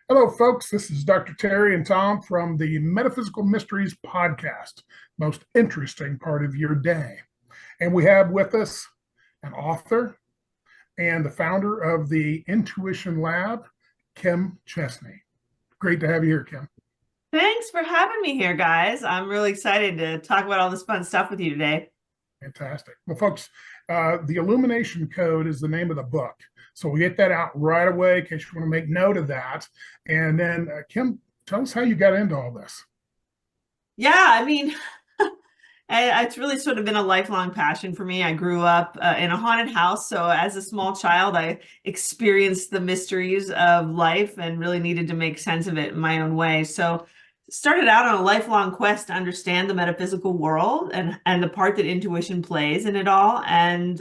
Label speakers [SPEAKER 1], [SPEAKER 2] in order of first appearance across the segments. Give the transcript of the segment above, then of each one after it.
[SPEAKER 1] Hello, folks. This is Dr. Terry and Tom from the Metaphysical Mysteries Podcast, most interesting part of your day. And we have with us an author and the founder of the IntuitionLab, Kim Chestney. Great to have you here, Kim.
[SPEAKER 2] Thanks for having me here, guys. I'm really excited to talk about all this fun stuff with you today.
[SPEAKER 1] Fantastic. Well, folks, the Illumination Code is the name of the book. So we'll get that out right away in case you want to make note of that. And then, Kim, tell us how you got into all this.
[SPEAKER 2] Yeah, I mean, it's really sort of been a lifelong passion for me. I grew up in a haunted house. So as a small child, I experienced the mysteries of life and really needed to make sense of it in my own way. So started out on a lifelong quest to understand the metaphysical world and the part that intuition plays in it all. And,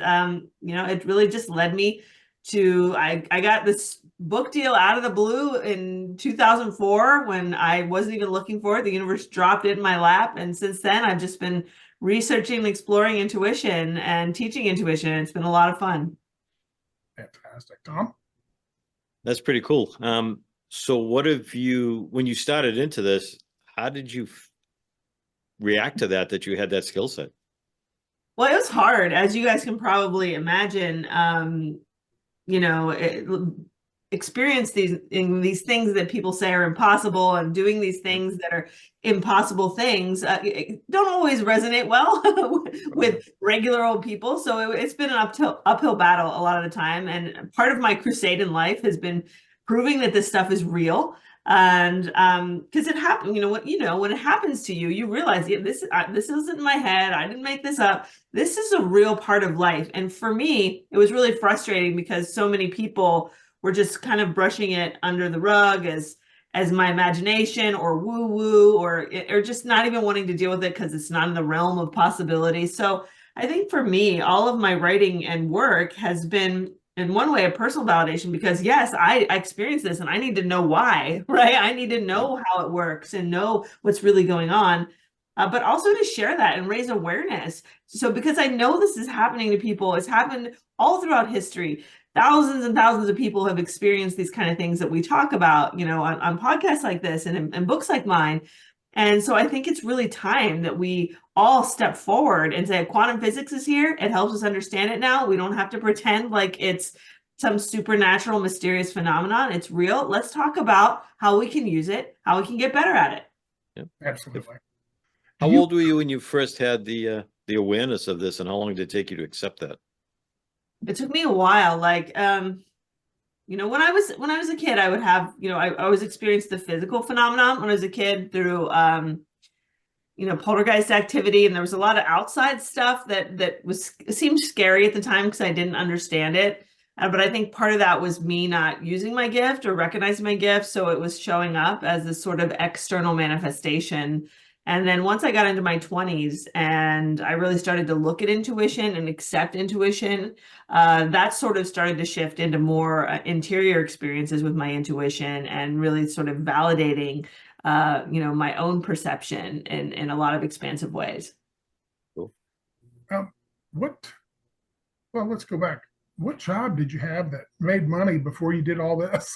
[SPEAKER 2] it really just led me to, I got this book deal out of the blue in 2004 when I wasn't even looking for it. The universe dropped it in my lap. And since then, I've just been researching and exploring intuition and teaching intuition. It's been a lot of fun.
[SPEAKER 1] Fantastic. Tom?
[SPEAKER 3] That's pretty cool. So what have you, when you started into this, how did you react to that you had that skill set?
[SPEAKER 2] Well, it was hard, as you guys can probably imagine. Experience these things that people say are impossible and doing these things that are impossible things don't always resonate well with regular old people. So it's been an uphill battle a lot of the time. And part of my crusade in life has been proving that this stuff is real. And because it happened, when it happens to you, you realize, yeah, this isn't in my head. I didn't make this up. This is a real part of life. And for me, it was really frustrating because so many people were just kind of brushing it under the rug as my imagination or woo-woo or just not even wanting to deal with it because it's not in the realm of possibility. So I think for me, all of my writing and work has been in one way a personal validation because yes, I experienced this and I need to know why, right? I need to know how it works and know what's really going on. But also to share that and raise awareness. So because I know this is happening to people, it's happened all throughout history. Thousands and thousands of people have experienced these kind of things that we talk about, on podcasts like this and books like mine. And so I think it's really time that we all step forward and say, quantum physics is here. It helps us understand it now. We don't have to pretend like it's some supernatural, mysterious phenomenon. It's real. Let's talk about how we can use it, how we can get better at it.
[SPEAKER 1] Yeah, absolutely.
[SPEAKER 3] How old were you when you first had the awareness of this, and how long did it take you to accept that?
[SPEAKER 2] It took me a while. When I was a kid, I would have, I always experienced the physical phenomenon when I was a kid through, poltergeist activity. And there was a lot of outside stuff that seemed scary at the time because I didn't understand it. But I think part of that was me not using my gift or recognizing my gift. So it was showing up as this sort of external manifestation. And then once I got into my 20s and I really started to look at intuition and accept intuition, that sort of started to shift into more interior experiences with my intuition and really sort of validating, my own perception in a lot of expansive ways.
[SPEAKER 3] Cool.
[SPEAKER 1] Let's go back. What job did you have that made money before you did all this?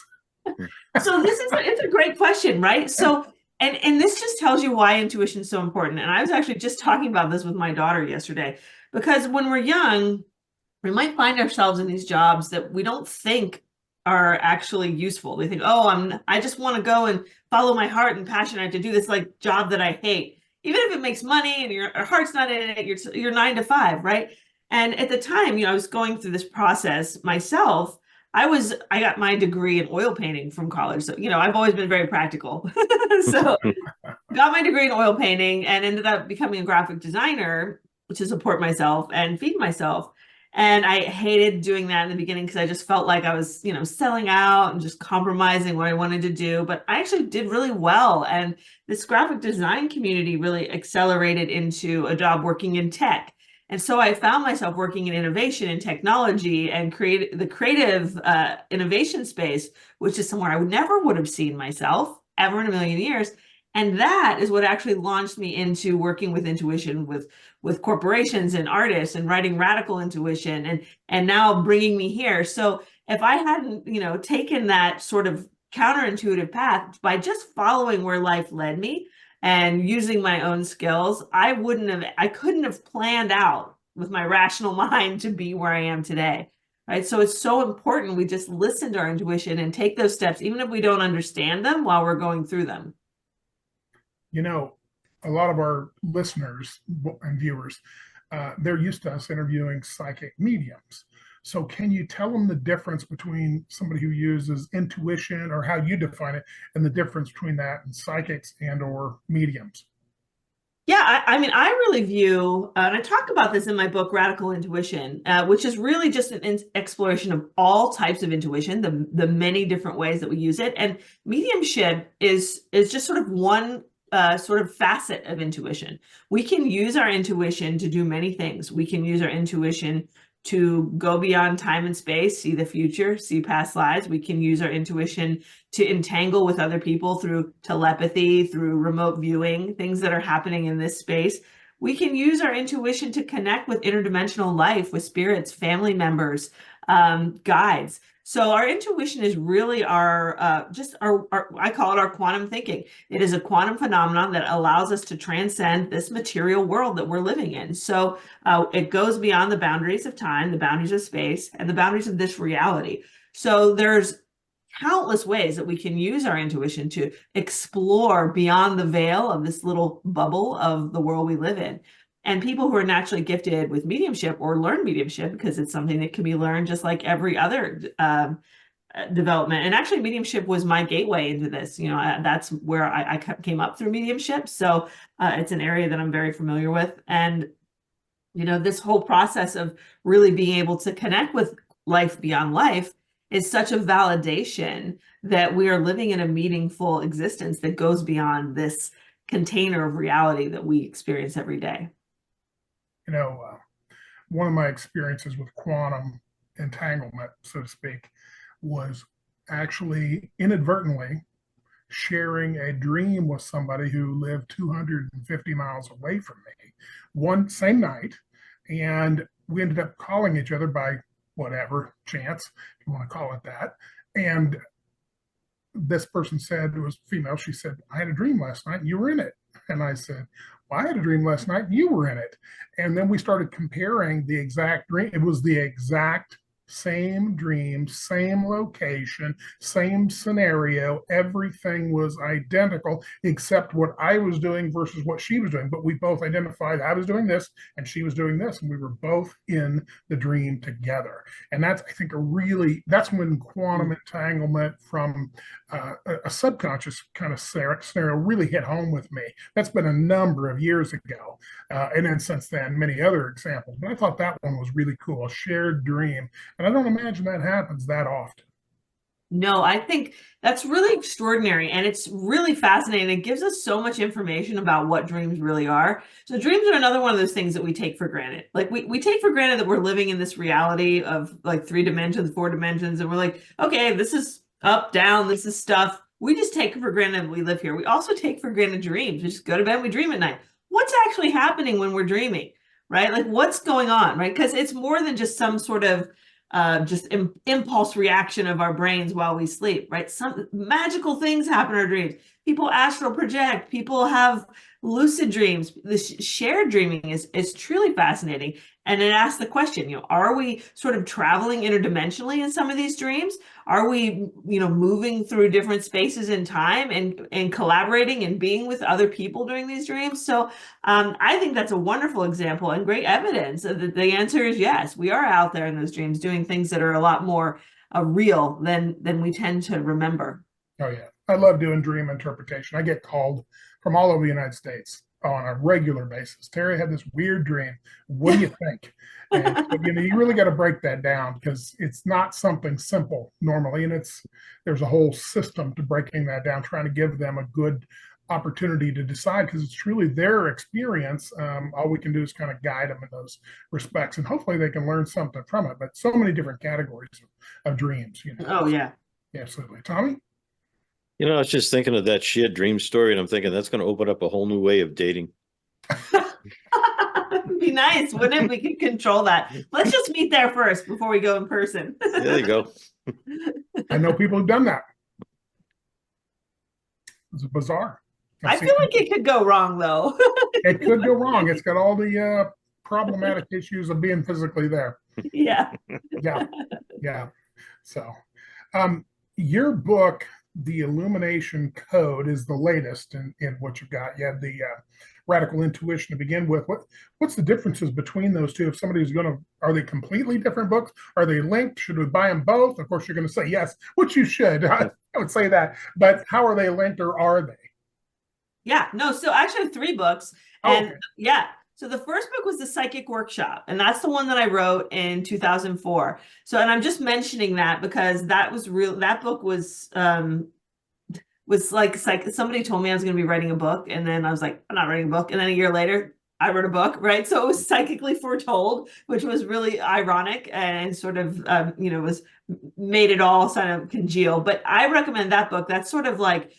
[SPEAKER 2] So it's a great question, right? So, and this just tells you why intuition is so important. And I was actually just talking about this with my daughter yesterday, because when we're young, we might find ourselves in these jobs that we don't think are actually useful. We think, I just want to go and follow my heart and passion. I have to do this like job that I hate, even if it makes money and your heart's not in it, you're 9 to 5, right? And at the time, I was going through this process myself. I got my degree in oil painting from college. So, I've always been very practical. So got my degree in oil painting and ended up becoming a graphic designer to support myself and feed myself. And I hated doing that in the beginning because I just felt like I was, selling out and just compromising what I wanted to do. But I actually did really well. And this graphic design community really accelerated into a job working in tech. And so I found myself working in innovation and technology and the creative innovation space, which is somewhere I never would have seen myself ever in a million years. And that is what actually launched me into working with intuition with corporations and artists and writing radical intuition and now bringing me here. So if I hadn't, taken that sort of counterintuitive path by just following where life led me and using my own skills. I couldn't have planned out with my rational mind to be where I am today. Right. So it's so important we just listen to our intuition and take those steps, even if we don't understand them while we're going through them.
[SPEAKER 1] You know, a lot of our listeners and viewers, they're used to us interviewing psychic mediums. So can you tell them the difference between somebody who uses intuition, or how you define it, and the difference between that and psychics and or mediums?
[SPEAKER 2] Yeah, I mean, I really view, and I talk about this in my book, Radical Intuition, which is really just an exploration of all types of intuition, the many different ways that we use it. And mediumship is just sort of one sort of facet of intuition. We can use our intuition to do many things. We can use our intuition to go beyond time and space, see the future, see past lives. We can use our intuition to entangle with other people through telepathy, through remote viewing, things that are happening in this space. We can use our intuition to connect with interdimensional life, with spirits, family members, guides. So our intuition is really our I call it our quantum thinking. It is a quantum phenomenon that allows us to transcend this material world that we're living in. So it goes beyond the boundaries of time, the boundaries of space, and the boundaries of this reality. So there's countless ways that we can use our intuition to explore beyond the veil of this little bubble of the world we live in. And people who are naturally gifted with mediumship or learn mediumship, because it's something that can be learned just like every other development. And actually, mediumship was my gateway into this. You know, that's where I came up through mediumship. So it's an area that I'm very familiar with. And, you know, this whole process of really being able to connect with life beyond life is such a validation that we are living in a meaningful existence that goes beyond this container of reality that we experience every day.
[SPEAKER 1] You know, one of my experiences with quantum entanglement, so to speak, was actually inadvertently sharing a dream with somebody who lived 250 miles away from me one same night. And we ended up calling each other by whatever chance, if you want to call it that. And this person said, it was female, she said, I had a dream last night and you were in it. And I said, well, I had a dream last night and you were in it. And then we started comparing the exact dream. It was the exact same dream, same location, same scenario. Everything was identical except what I was doing versus what she was doing. But we both identified I was doing this and she was doing this, and we were both in the dream together. And that's, I think, that's when quantum entanglement from a subconscious kind of scenario really hit home with me. That's been a number of years ago. And then since then, many other examples. But I thought that one was really cool, a shared dream. And I don't imagine that happens that often.
[SPEAKER 2] No, I think that's really extraordinary, and it's really fascinating. It gives us so much information about what dreams really are. So dreams are another one of those things that we take for granted. Like we take for granted that we're living in this reality of like 3 dimensions, 4 dimensions, and we're like, okay, this is up, down, this is stuff. We just take it for granted we live here. We also take for granted dreams. We just go to bed, we dream at night. What's actually happening when we're dreaming, right? Like what's going on, right? Because it's more than just some sort of just impulse reaction of our brains while we sleep, right? Some magical things happen in our dreams. People astral project, people have lucid dreams. This shared dreaming is truly fascinating. And it asks the question, you know, are we sort of traveling interdimensionally in some of these dreams? Are we, you know, moving through different spaces in time and collaborating and being with other people during these dreams? So I think that's a wonderful example and great evidence that the answer is yes. We are out there in those dreams doing things that are a lot more real than we tend to remember.
[SPEAKER 1] Oh, yeah. I love doing dream interpretation. I get called from all over the United States on a regular basis. Terry had this weird dream. What do you think? And so, you know, you really got to break that down because it's not something simple normally. And there's a whole system to breaking that down, trying to give them a good opportunity to decide because it's truly their experience. All we can do is kind of guide them in those respects, and hopefully they can learn something from it. But so many different categories of dreams. You know?
[SPEAKER 2] Oh, yeah.
[SPEAKER 1] Absolutely. Tommy?
[SPEAKER 3] You know, I was just thinking of that shared dream story, and I'm thinking that's going to open up a whole new way of dating.
[SPEAKER 2] It'd be nice, wouldn't it? We could control that. Let's just meet there first before we go in person.
[SPEAKER 3] There you go.
[SPEAKER 1] I know people who've done that. It's bizarre.
[SPEAKER 2] I feel like it could go wrong, though.
[SPEAKER 1] It could go wrong. It's got all the problematic issues of being physically there.
[SPEAKER 2] Yeah.
[SPEAKER 1] Yeah. So, your book, The Illumination Code, is the latest in what you've got. You had the Radical Intuition to begin with. What's the differences between those two? If somebody's are they completely different books? Are they linked? Should we buy them both? Of course, you're going to say yes, which you should. I would say that. But how are they linked, or are they?
[SPEAKER 2] Yeah, no, so I actually have 3 books. And yeah, so the first book was the Psychic Workshop, and that's the one that I wrote in 2004. So, and I'm just mentioning that because that was real. That book was like somebody told me I was going to be writing a book, and then I was like, I'm not writing a book. And then a year later, I wrote a book, right? So it was psychically foretold, which was really ironic and sort of, was made it all sort of congeal. But I recommend that book. That's sort of like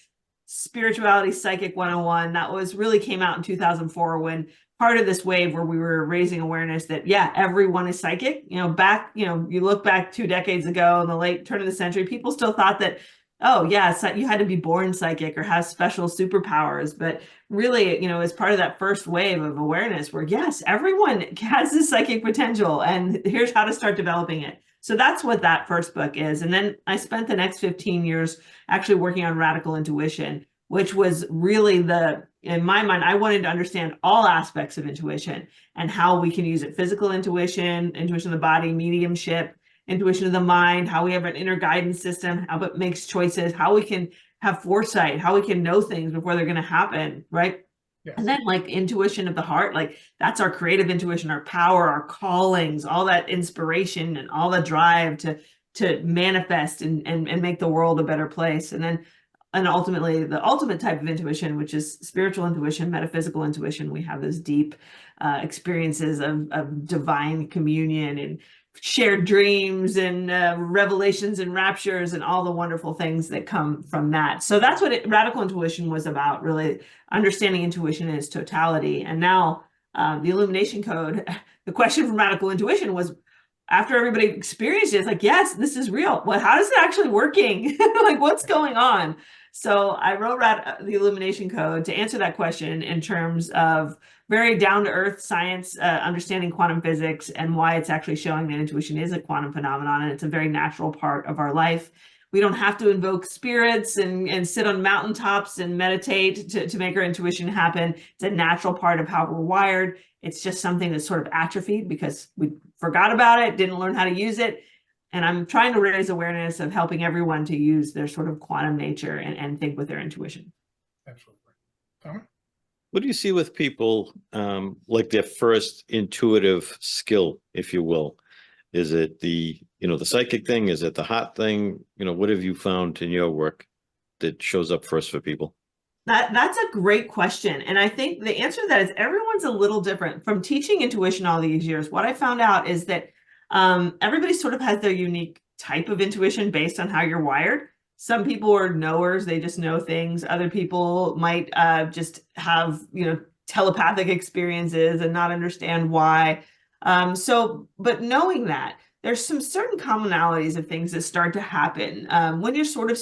[SPEAKER 2] Spirituality Psychic 101. That really came out in 2004, when part of this wave where we were raising awareness that, yeah, everyone is psychic. You look back 2 decades ago in the late turn of the century, people still thought that, oh yeah, so you had to be born psychic or have special superpowers. But really, as part of that first wave of awareness where, yes, everyone has this psychic potential, and here's how to start developing it. So that's what that first book is. And then I spent the next 15 years actually working on Radical Intuition, which was really in my mind, I wanted to understand all aspects of intuition and how we can use it. Physical intuition, intuition of the body, mediumship, intuition of the mind, how we have an inner guidance system, how it makes choices, how we can have foresight, how we can know things before they're going to happen, right? Yes. And then like intuition of the heart, like that's our creative intuition, our power, our callings, all that inspiration and all the drive to manifest and make the world a better place. And ultimately the ultimate type of intuition, which is spiritual intuition, metaphysical intuition. We have those deep experiences of divine communion and shared dreams and revelations and raptures and all the wonderful things that come from that. So that's what Radical Intuition was about, really understanding intuition in its totality. And now the Illumination Code, the question from Radical Intuition was, after everybody experienced it, it's like, yes, this is real. Well, how is it actually working? Like, what's going on? So I wrote the Illumination Code to answer that question in terms of very down-to-earth science, understanding quantum physics and why it's actually showing that intuition is a quantum phenomenon, and it's a very natural part of our life. We don't have to invoke spirits and sit on mountaintops and meditate to make our intuition happen. It's a natural part of how we're wired. It's just something that's sort of atrophied because we forgot about it, didn't learn how to use it. And I'm trying to raise awareness of helping everyone to use their sort of quantum nature and think with their intuition.
[SPEAKER 1] Absolutely. Tommy?
[SPEAKER 3] What do you see with people like their first intuitive skill, if you will? Is it the psychic thing? Is it the hot thing? What have you found in your work that shows up first for people?
[SPEAKER 2] That's a great question. And I think the answer to that is everyone's a little different. From teaching intuition all these years, what I found out is that everybody sort of has their unique type of intuition based on how you're wired. Some people are knowers, they just know things. Other people might just have, telepathic experiences and not understand why. But knowing that, there's some certain commonalities of things that start to happen when you're sort of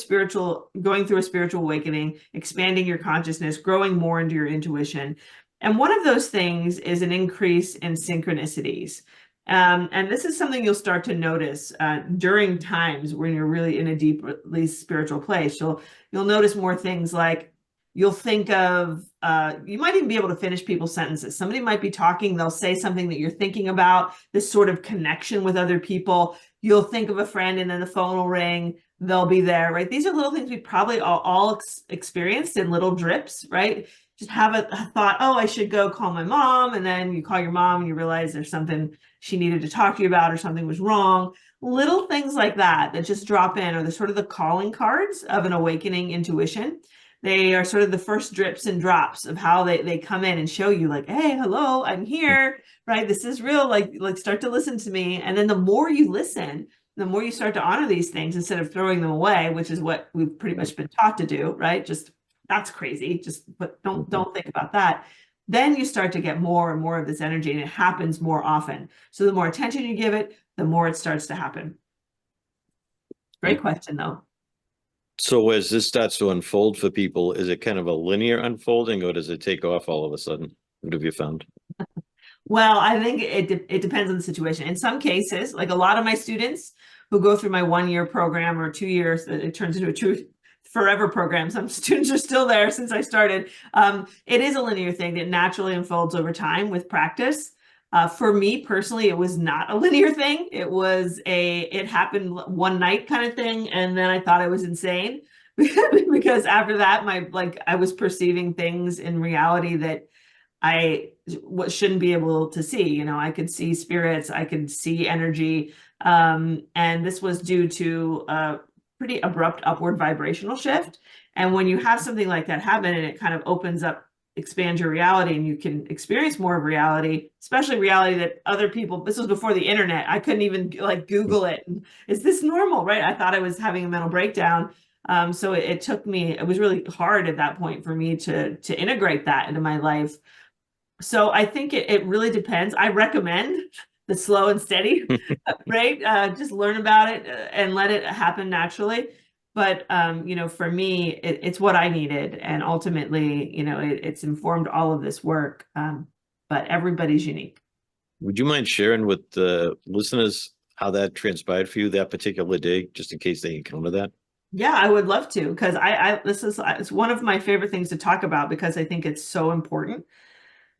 [SPEAKER 2] going through a spiritual awakening, expanding your consciousness, growing more into your intuition. And one of those things is an increase in synchronicities. And this is something you'll start to notice during times when you're really in a deeply spiritual place. You'll notice more things like you'll think of, you might even be able to finish people's sentences. Somebody might be talking, they'll say something that you're thinking about, this sort of connection with other people. You'll think of a friend and then the phone will ring, they'll be there, right? These are little things we probably all experienced in little drips, right? Just have a thought, oh, I should go call my mom. And then you call your mom and you realize there's something she needed to talk to you about or something was wrong. Little things like that just drop in, or the sort of the calling cards of an awakening intuition. They are sort of the first drips and drops of how they come in and show you like, hey, hello, I'm here, right? This is real, like start to listen to me. And then the more you listen, the more you start to honor these things instead of throwing them away, which is what we've pretty much been taught to do, right? Just, that's crazy. But don't think about that. Then you start to get more and more of this energy, and it happens more often. So the more attention you give it, the more it starts to happen. Great question, though.
[SPEAKER 3] So as this starts to unfold for people, is it kind of a linear unfolding, or does it take off all of a sudden? What have you found?
[SPEAKER 2] Well, I think it depends on the situation. In some cases, like a lot of my students who go through my 1 year program or 2 years, it turns into a true forever program. Some students are still there since I started. It is a linear thing that naturally unfolds over time with practice. For me personally, it was not a linear thing. It happened one night kind of thing. And then I thought I was insane because after that, I was perceiving things in reality that I shouldn't be able to see. You know, I could see spirits, I could see energy. And this was due to a pretty abrupt upward vibrational shift. And when you have something like that happen and it kind of opens up, expands your reality, and you can experience more of reality, especially reality that other people, this was before the internet. I couldn't even like Google it. Is this normal? Right. I thought I was having a mental breakdown. So it took me, it was really hard at that point for me to integrate that into my life. So I think it really depends. I recommend the slow and steady, right? Just learn about it and let it happen naturally. But, for me, it's what I needed. And ultimately, it's informed all of this work. But everybody's unique.
[SPEAKER 3] Would you mind sharing with the listeners how that transpired for you that particular day, just in case they encounter that?
[SPEAKER 2] Yeah, I would love to, because it's one of my favorite things to talk about because I think it's so important.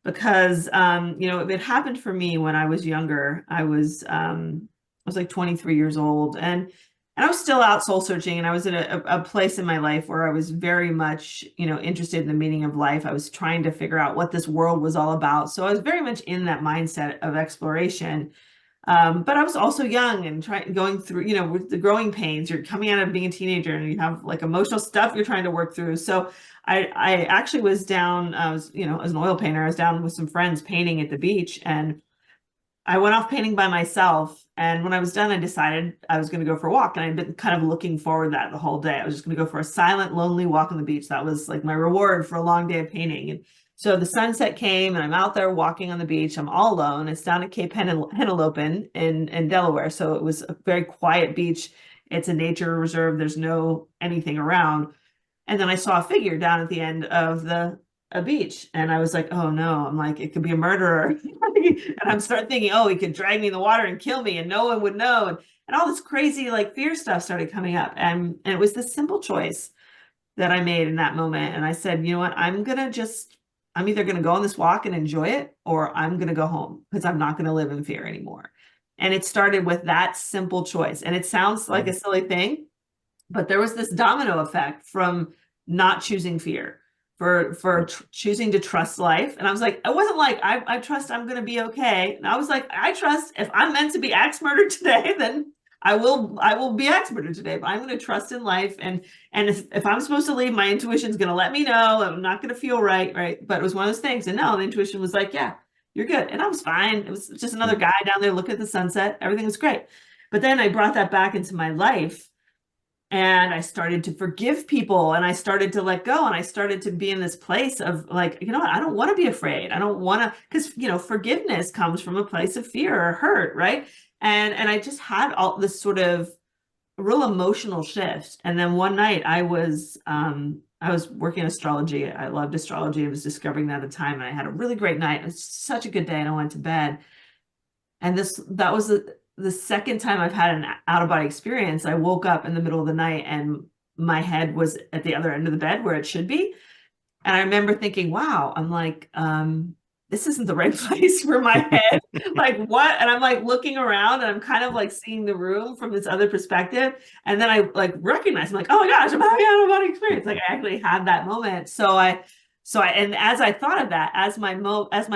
[SPEAKER 2] Because it happened for me when I was younger. I was like 23 years old, and I was still out soul searching, and I was in a place in my life where I was very much interested in the meaning of life. I was trying to figure out what this world was all about. So I was very much in that mindset of exploration. But I was also young and going through, with the growing pains. You're coming out of being a teenager and you have like emotional stuff you're trying to work through. So I actually was down, as an oil painter, I was down with some friends painting at the beach, and I went off painting by myself. And when I was done, I decided I was going to go for a walk. And I'd been kind of looking forward to that the whole day. I was just going to go for a silent, lonely walk on the beach. That was like my reward for a long day of painting. And so the sunset came, and I'm out there walking on the beach. I'm all alone. It's down at Cape Henlopen in Delaware. So it was a very quiet beach. It's a nature reserve. There's no anything around. And then I saw a figure down at the end of a beach, and I was like, oh no, I'm like, it could be a murderer. And I'm starting thinking, oh, he could drag me in the water and kill me and no one would know. And all this crazy like fear stuff started coming up. And it was this simple choice that I made in that moment. And I said, you know what, I'm either going to go on this walk and enjoy it, or I'm going to go home, because I'm not going to live in fear anymore. And it started with that simple choice. And it sounds like a silly thing, but there was this domino effect from not choosing fear, for choosing to trust life. And I was like, I wasn't like, I trust I'm going to be okay. And I was like, I trust if I'm meant to be axe murdered today, then I will be axe murdered today, but I'm going to trust in life. And if I'm supposed to leave, my intuition's going to let me know. I'm not going to feel right. But it was one of those things. And no, the intuition was like, yeah, you're good. And I was fine. It was just another guy down there looking at the sunset. Everything was great. But then I brought that back into my life, and I started to forgive people, and I started to let go, and I started to be in this place of like, you know what, I don't want to be afraid. I don't want to, because, forgiveness comes from a place of fear or hurt, right? And I just had all this sort of real emotional shift. And then one night I was working astrology. I loved astrology. I was discovering that at the time, and I had a really great night. It was such a good day, and I went to bed. And that was the second time I've had an out-of-body experience. I woke up in the middle of the night, and my head was at the other end of the bed where it should be. And I remember thinking, wow, I'm like, this isn't the right place for my head. Like, what? And I'm like looking around, and I'm kind of like seeing the room from this other perspective. And then I like recognize, I'm like, oh my gosh, I'm having an out-of-body experience. Like, I actually had that moment. And as I thought of that, as my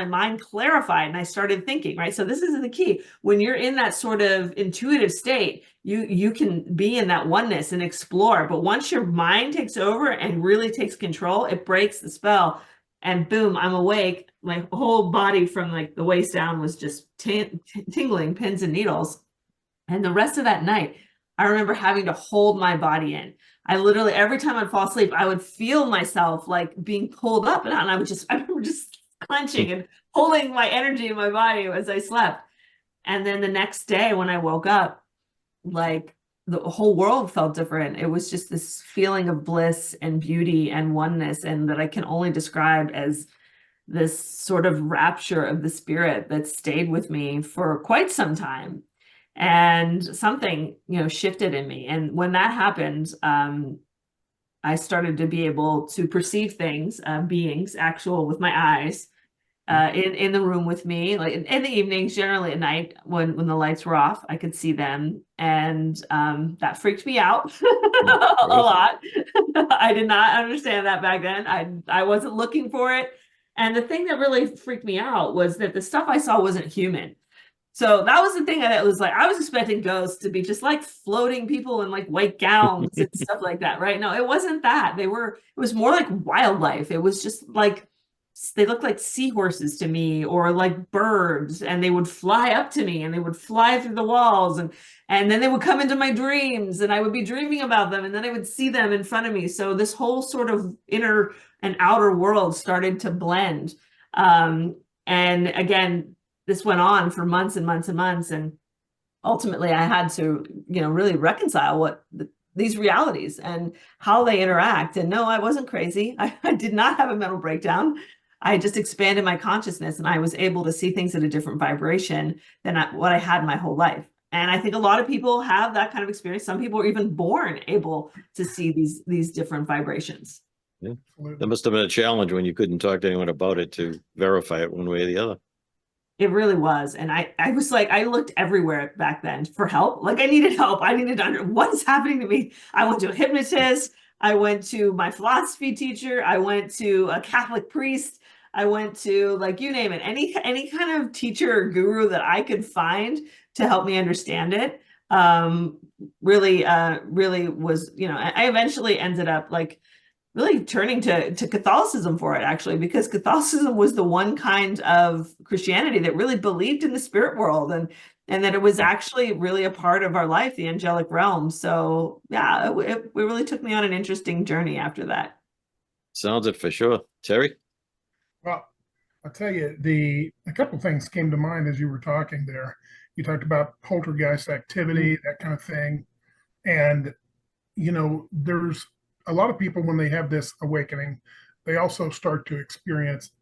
[SPEAKER 2] mind clarified, and I started thinking, right? So this is the key. When you're in that sort of intuitive state, you can be in that oneness and explore. But once your mind takes over and really takes control, it breaks the spell. And boom, I'm awake. My whole body from like the waist down was just tingling, pins and needles. And the rest of that night, I remember having to hold my body in. I literally, every time I'd fall asleep, I would feel myself like being pulled up, and I remember just clenching and holding my energy in my body as I slept. And then the next day when I woke up, like the whole world felt different. It was just this feeling of bliss and beauty and oneness, and that I can only describe as this sort of rapture of the spirit that stayed with me for quite some time. And something, shifted in me. And when that happened, I started to be able to perceive things, beings, actual with my eyes, in the room with me, like in the evenings, generally at night when the lights were off, I could see them. And that freaked me out a lot. I did not understand that back then. I wasn't looking for it. And the thing that really freaked me out was that the stuff I saw wasn't human. So that was the thing that was like, I was expecting ghosts to be just like floating people in like white gowns and stuff like that, right? No, it wasn't that. It was more like wildlife. It was just like, they looked like seahorses to me, or like birds, and they would fly up to me and they would fly through the walls, and then they would come into my dreams and I would be dreaming about them, and then I would see them in front of me. So this whole sort of inner and outer world started to blend. And again, this went on for months and months and months. And ultimately I had to, really reconcile these realities and how they interact. And no, I wasn't crazy. I did not have a mental breakdown. I just expanded my consciousness, and I was able to see things at a different vibration than what I had my whole life. And I think a lot of people have that kind of experience. Some people are even born able to see these different vibrations.
[SPEAKER 3] Yeah. That must have been a challenge when you couldn't talk to anyone about it to verify it one way or the other.
[SPEAKER 2] It really was. And I was like, I looked everywhere back then for help. Like I needed help. I needed to understand what's happening to me. I went to a hypnotist. I went to my philosophy teacher. I went to a Catholic priest. I went to, like, you name it, any kind of teacher or guru that I could find to help me understand it. Really was, I eventually ended up like really turning to Catholicism for it, actually, because Catholicism was the one kind of Christianity that really believed in the spirit world, and that it was actually really a part of our life, the angelic realm. So yeah, it really took me on an interesting journey after that.
[SPEAKER 3] Sounds it for sure. Terry?
[SPEAKER 1] Well, I'll tell you, a couple things came to mind as you were talking there. You talked about poltergeist activity, that kind of thing. And, there's a lot of people, when they have this awakening, they also start to experience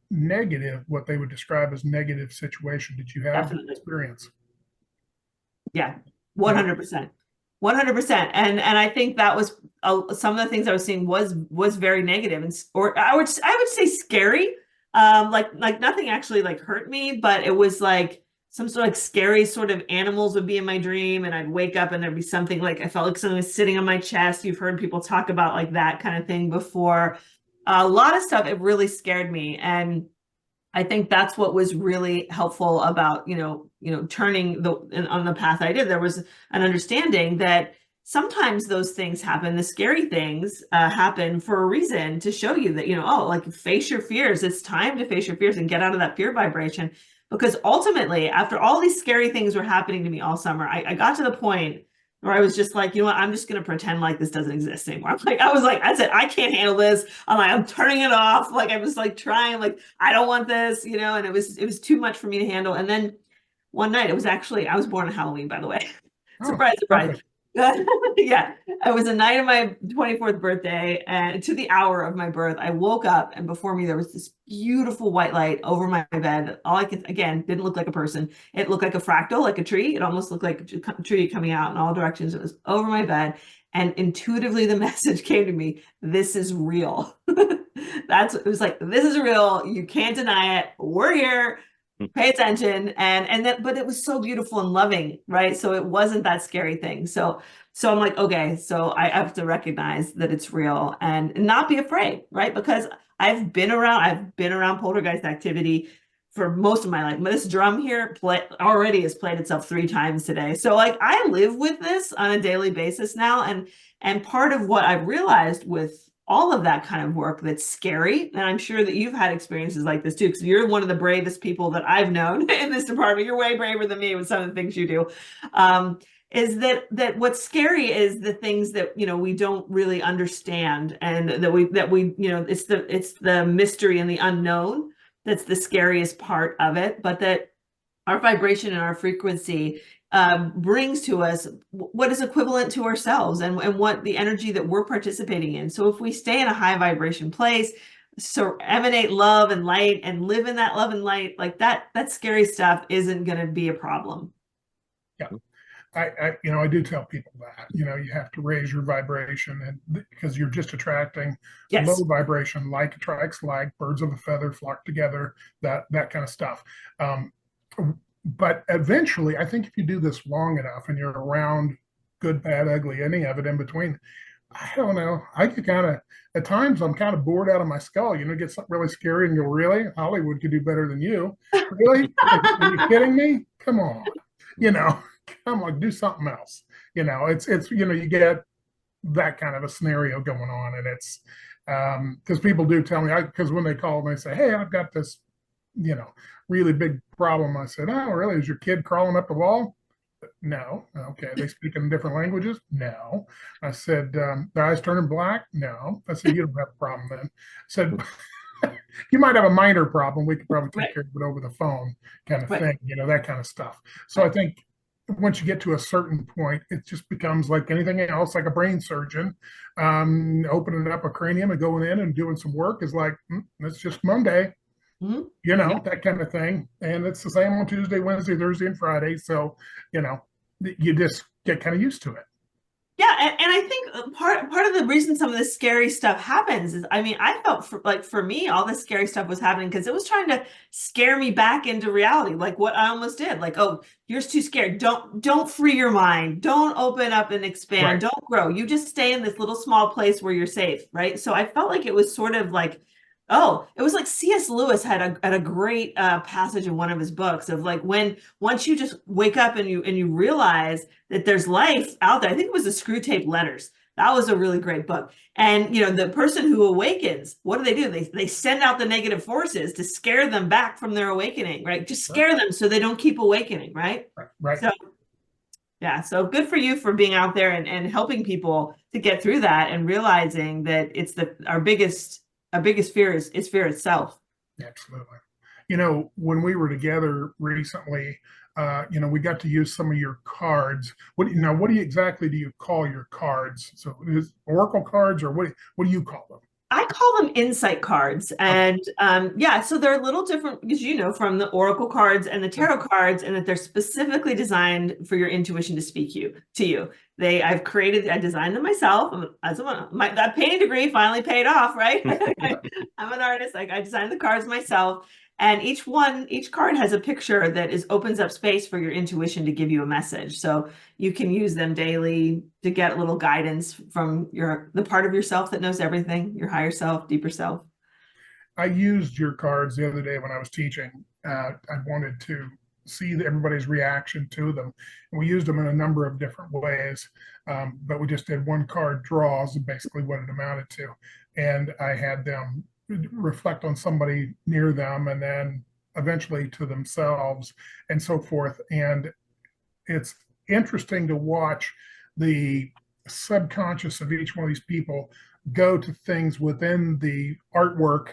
[SPEAKER 1] what they would describe as negative situation. Did you have that experience?
[SPEAKER 2] Yeah, 100%. 100%. And I think that was some of the things I was seeing was very negative, or I would say scary. Like nothing actually like hurt me, but it was like some sort of like scary sort of animals would be in my dream, and I'd wake up and there'd be something like, I felt like something was sitting on my chest. You've heard people talk about like that kind of thing before. A lot of stuff, it really scared me. And I think that's what was really helpful about, turning on the path I did. There was an understanding that sometimes those things happen, the scary things happen for a reason, to show you that, like, face your fears. It's time to face your fears and get out of that fear vibration. Because ultimately, after all these scary things were happening to me all summer, I got to the point where I was just like, you know what, I'm just going to pretend like this doesn't exist anymore. I was like, that's it. I can't handle this. I'm turning it off. Like, I was like trying, like, I don't want this, and it was too much for me to handle. And then one night, I was born on Halloween, by the way. Surprise, surprise. Okay. Yeah, it was the night of my 24th birthday, and to the hour of my birth, I woke up, and before me there was this beautiful white light over my bed. All I could, again, didn't look like a person. It looked like a fractal, like a tree. It almost looked like a tree coming out in all directions. It was over my bed, and intuitively the message came to me: this is real. It was like, this is real. You can't deny it. We're here. Pay attention. But it was so beautiful and loving, right? So it wasn't that scary thing. So I'm like, okay, so I have to recognize that it's real and not be afraid, right? Because I've been around poltergeist activity for most of my life. This drum here already has played itself 3 times today. So like, I live with this on a daily basis now. And part of what I've realized with all of that kind of work that's scary, and I'm sure that you've had experiences like this too, because you're one of the bravest people that I've known in this department. You're way braver than me with some of the things you do. Is that what's scary is the things that we don't really understand, and that we it's the mystery and the unknown that's the scariest part of it. But that our vibration and our frequency brings to us what is equivalent to ourselves and what the energy that we're participating in. So if we stay in a high vibration place, so emanate love and light and live in that love and light, like that scary stuff isn't going to be a problem.
[SPEAKER 1] Yeah. I do tell people that, you have to raise your vibration, and because you're just attracting low vibration, like attracts like, birds of a feather flock together, that kind of stuff. But eventually, I think if you do this long enough and you're around good, bad, ugly, any of it in between, I don't know. I get at times I'm kind of bored out of my skull. Get something really scary and go, really? Hollywood could do better than you. Really? Are you kidding me? Come on. Come on, do something else. It's you get that kind of a scenario going on, and it's because people do tell me, because when they call and they say, hey, I've got this, really big problem. I said, oh, really? Is your kid crawling up the wall? No. Okay. They speak in different languages? No. I said, their eyes turning black? No. I said, you don't have a problem then. I said, you might have a minor problem. We could probably take care of it over the phone, kind of thing, that kind of stuff. So I think once you get to a certain point, it just becomes like anything else, like a brain surgeon, opening up a cranium and going in and doing some work is like, it's just Monday. Mm-hmm. That kind of thing. And it's the same on Tuesday, Wednesday, Thursday, and Friday. So, you just get kind of used to it.
[SPEAKER 2] Yeah. And I think part of the reason some of this scary stuff happens is, I felt for me, all this scary stuff was happening because it was trying to scare me back into reality. Like what I almost did, like, oh, you're too scared. Don't free your mind. Don't open up and expand. Right. Don't grow. You just stay in this little small place where you're safe. Right. So I felt like it was sort of like, it was like C.S. Lewis had a great passage in one of his books of like once you just wake up and you realize that there's life out there. I think it was the Screw Tape Letters. That was a really great book. And the person who awakens, what do? They send out the negative forces to scare them back from their awakening, right? Just scare them so they don't keep awakening, right?
[SPEAKER 1] Right.
[SPEAKER 2] So yeah, so good for you for being out there and helping people to get through that and realizing that it's our biggest fear is fear itself.
[SPEAKER 1] Absolutely. When we were together recently, we got to use some of your cards. What exactly do you call your cards? So is oracle cards, or what do you call them?
[SPEAKER 2] I call them insight cards. And so they're a little different because, from the oracle cards and the tarot cards, and that they're specifically designed for your intuition to speak to you. I designed them myself. That painting degree finally paid off, right? I'm an artist. I designed the cards myself. And each card has a picture that opens up space for your intuition to give you a message. So you can use them daily to get a little guidance from the part of yourself that knows everything, your higher self, deeper self.
[SPEAKER 1] I used your cards the other day when I was teaching. I wanted to see everybody's reaction to them. And we used them in a number of different ways, but we just did one card draws, basically what it amounted to. And I had them reflect on somebody near them and then eventually to themselves and so forth. And it's interesting to watch the subconscious of each one of these people go to things within the artwork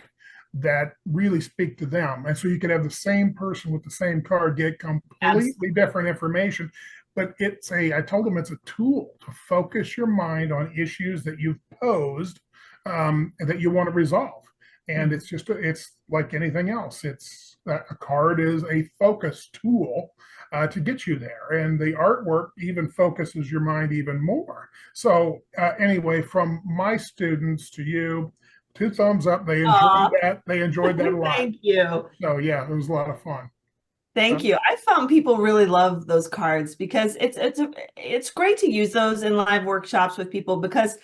[SPEAKER 1] that really speak to them. And so you could have the same person with the same card get completely different information. But I told them it's a tool to focus your mind on issues that you've posed that you want to resolve. And it's like anything else. It's a card is a focus tool to get you there. And the artwork even focuses your mind even more. So anyway, from my students to you, 2 thumbs up. They enjoyed that. They enjoyed that a lot.
[SPEAKER 2] Thank you.
[SPEAKER 1] So yeah, it was a lot of fun.
[SPEAKER 2] Thank you. I found people really love those cards because it's great to use those in live workshops with people because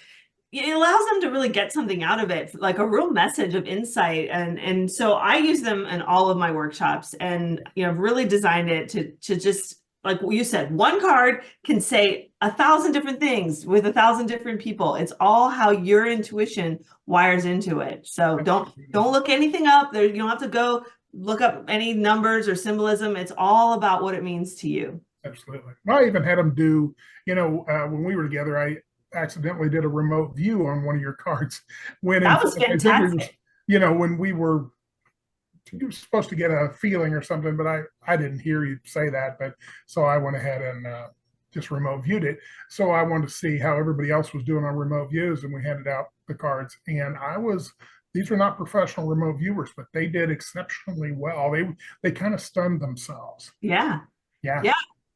[SPEAKER 2] it allows them to really get something out of it, like a real message of insight. And so I use them in all of my workshops and, I've really designed it to just, like you said, one card can say 1,000 different things with 1,000 different people. It's all how your intuition wires into it. So don't look anything up there. You don't have to go look up any numbers or symbolism. It's all about what it means to you.
[SPEAKER 1] Absolutely. I even had them do, when we were together, I accidentally did a remote view on one of your cards.
[SPEAKER 2] That was fantastic.
[SPEAKER 1] When we were you're supposed to get a feeling or something, but I didn't hear you say that. But so I went ahead and just remote viewed it. So I wanted to see how everybody else was doing on remote views, and we handed out the cards. And these were not professional remote viewers, but they did exceptionally well. They kind of stunned themselves.
[SPEAKER 2] Yeah.
[SPEAKER 1] Yeah.
[SPEAKER 2] Yeah.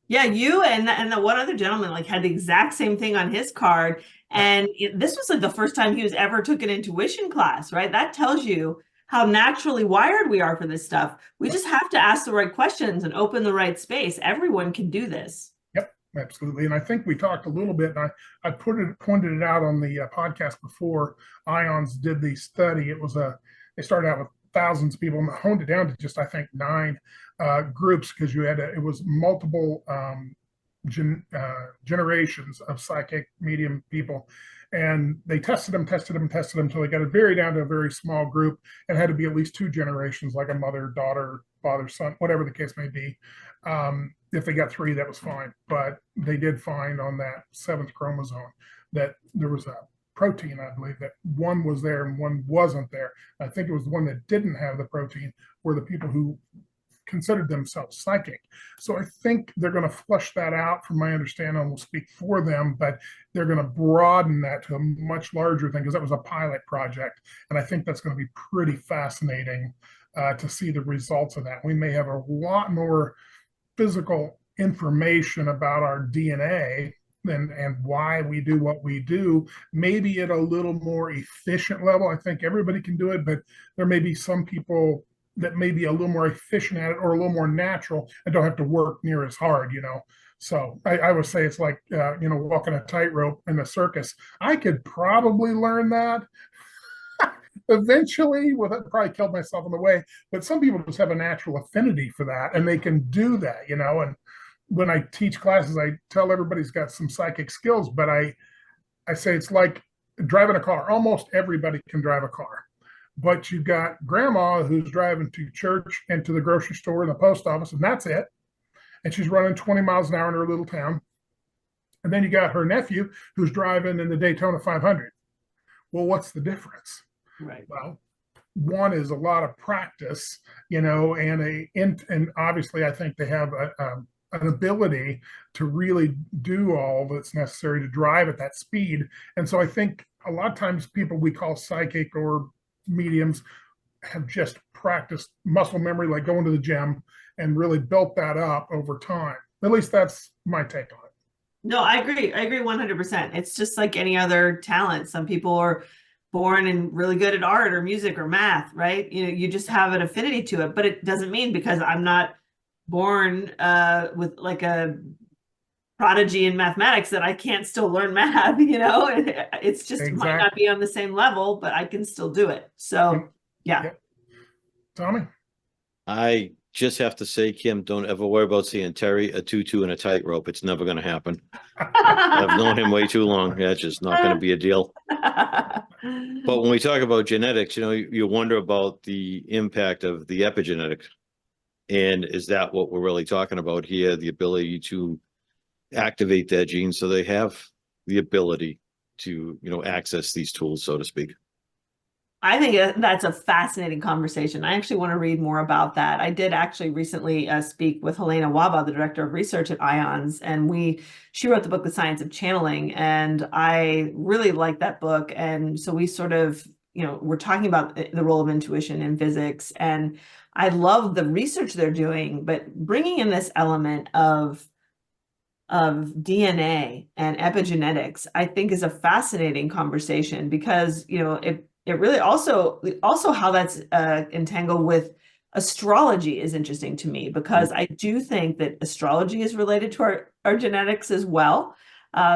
[SPEAKER 2] Yeah, you and the one other gentleman like had the exact same thing on his card. And this was like the first time he was ever took an intuition class, right? That tells you how naturally wired we are for this stuff. We just have to ask the right questions and open the right space. Everyone can do this.
[SPEAKER 1] Yep, absolutely. And I think we talked a little bit, and I pointed it out on the podcast before. IONS did the study. They started out with thousands of people and honed it down to just, I think, 9 groups, because it was multiple generations of psychic medium people. And they tested them until they got it very down to a very small group, and had to be at least 2 generations, like a mother, daughter, father, son, whatever the case may be. If they got 3, that was fine. But they did find on that 7th chromosome that there was a protein, I believe, that one was there and one wasn't there. I think it was the one that didn't have the protein were the people who considered themselves psychic. So I think they're going to flush that out, from my understanding. I will speak for them, but they're going to broaden that to a much larger thing, because that was a pilot project. And I think that's going to be pretty fascinating to see the results of that. We may have a lot more physical information about our DNA and why we do what we do, maybe at a little more efficient level. I think everybody can do it, but there may be some people that may be a little more efficient at it, or a little more natural, and don't have to work near as hard, So I would say it's like, walking a tightrope in a circus. I could probably learn that eventually. It probably killed myself on the way, but some people just have a natural affinity for that, and they can do that, and when I teach classes, I tell everybody's got some psychic skills, but I say it's like driving a car. Almost everybody can drive a car, but you've got grandma who's driving to church and to the grocery store and the post office, and that's it. And she's running 20 miles an hour in her little town. And then you got her nephew who's driving in the Daytona 500. Well, what's the difference?
[SPEAKER 2] Right.
[SPEAKER 1] Well, one is a lot of practice, and obviously I think they have an ability to really do all that's necessary to drive at that speed. And so I think a lot of times people we call psychic or mediums have just practiced muscle memory, like going to the gym, and really built that up over time. At least that's my take on it.
[SPEAKER 2] No, I agree 100%. It's just like any other talent. Some people are born and really good at art or music or math, right? You just have an affinity to it, but it doesn't mean because I'm not born with like a prodigy in mathematics that I can't still learn math. It's just
[SPEAKER 1] Exactly.
[SPEAKER 2] Might not be on the same level, but I can still do it. So yeah.
[SPEAKER 1] Tommy?
[SPEAKER 3] I just have to say, Kim, don't ever worry about seeing Terry a tutu and a tightrope. It's never going to happen. I've known him way too long. That's just not going to be a deal. But when we talk about genetics, you wonder about the impact of the epigenetics. And is that what we're really talking about here? The ability to activate that gene so they have the ability to, access these tools, so to speak.
[SPEAKER 2] I think that's a fascinating conversation. I actually want to read more about that. I did actually recently speak with Helena Waba, the director of research at IONS, and she wrote the book, The Science of Channeling, and I really liked that book. And so we sort of, we're talking about the role of intuition in physics, and I love the research they're doing, but bringing in this element of DNA and epigenetics, I think is a fascinating conversation, because, it really also how that's entangled with astrology is interesting to me, because I do think that astrology is related to our genetics as well.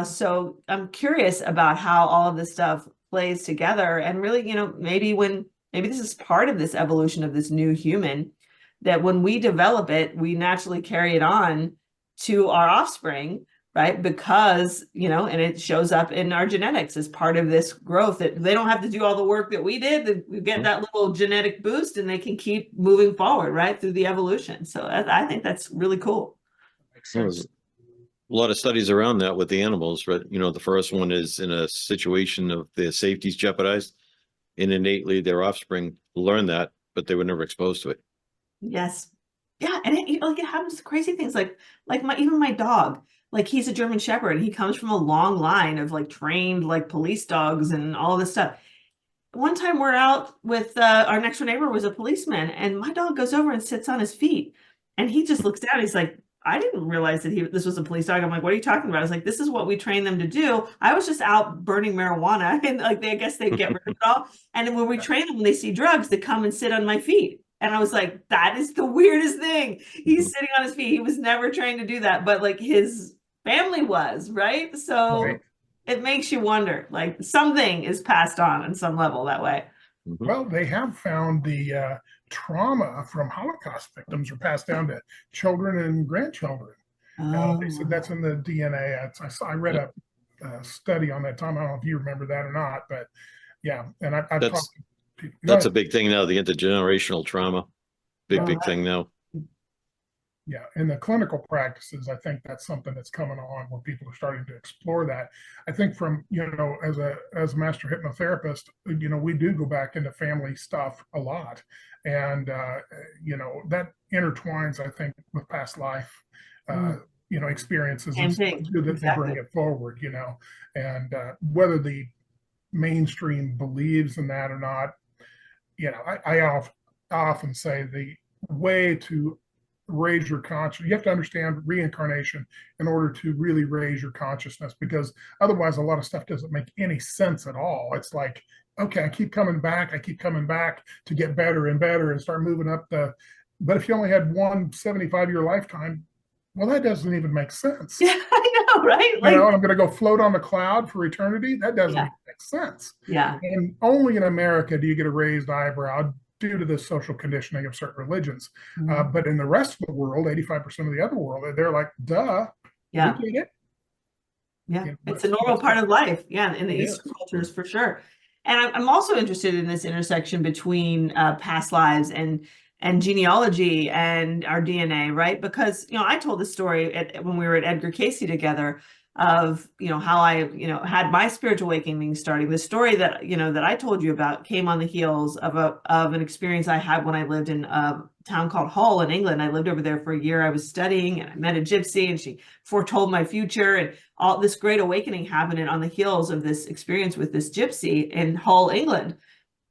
[SPEAKER 2] So I'm curious about how all of this stuff plays together, and really, maybe this is part of this evolution of this new human, that when we develop it, we naturally carry it on to our offspring, right? Because, and it shows up in our genetics as part of this growth, that they don't have to do all the work that we did. We get that little genetic boost, and they can keep moving forward, right, through the evolution. So I think that's really cool.
[SPEAKER 3] There's a lot of studies around that with the animals, right? The first one is in a situation of their safety's jeopardized, and innately their offspring learn that, but they were never exposed to it.
[SPEAKER 2] Yes. Yeah, and it happens to crazy things like even my dog, like he's a German Shepherd and he comes from a long line of like trained like police dogs and all this stuff. One time we're out with our next door neighbor was a policeman, and my dog goes over and sits on his feet, and he just looks down. He's like, I didn't realize that this was a police dog. I'm like, what are you talking about? I was like, this is what we train them to do. I was just out burning marijuana, and like I guess they get rid of it all. And when we train them, when they see drugs, they come and sit on my feet. And I was like, that is the weirdest thing. He's sitting on his feet. He was never trained to do that, but like his family was, right? So
[SPEAKER 1] Right.
[SPEAKER 2] it makes you wonder, like something is passed on some level that way.
[SPEAKER 1] Well, they have found the trauma from Holocaust victims are passed down to children and grandchildren. They said that's in the DNA. I read a study on that, Tom. I don't know if you remember that or not, but yeah. And I've talked to people.
[SPEAKER 3] That's a big thing now, the intergenerational trauma. Big thing now.
[SPEAKER 1] Yeah, in the clinical practices, I think that's something that's coming on where people are starting to explore that. I think from, as a master hypnotherapist, we do go back into family stuff a lot. And, that intertwines, I think, with past life, experiences and stuff too, that they bring it forward, and whether the mainstream believes in that or not, I often say the way to raise your consciousness, you have to understand reincarnation in order to really raise your consciousness, because otherwise a lot of stuff doesn't make any sense at all. It's like, okay, I keep coming back to get better and better and start moving up but if you only had one 75-year lifetime, well, that doesn't even make sense.
[SPEAKER 2] Yeah, I know, right?
[SPEAKER 1] I'm going to go float on the cloud for eternity. That doesn't make sense.
[SPEAKER 2] Yeah.
[SPEAKER 1] And only in America do you get a raised eyebrow due to the social conditioning of certain religions. But in the rest of the world, 85% of the other world, they're like, duh.
[SPEAKER 2] Yeah.
[SPEAKER 1] We get it.
[SPEAKER 2] Yeah. It's a normal part of life. Yeah. In the Eastern cultures, for sure. And I'm also interested in this intersection between past lives and genealogy and our DNA, right? Because, I told the story when we were at Edgar Cayce together of, how I, had my spiritual awakening starting. The story that, that I told you about came on the heels of an experience I had when I lived in a town called Hull in England. I lived over there for a year. I was studying and I met a gypsy and she foretold my future, and all this great awakening happened on the heels of this experience with this gypsy in Hull, England.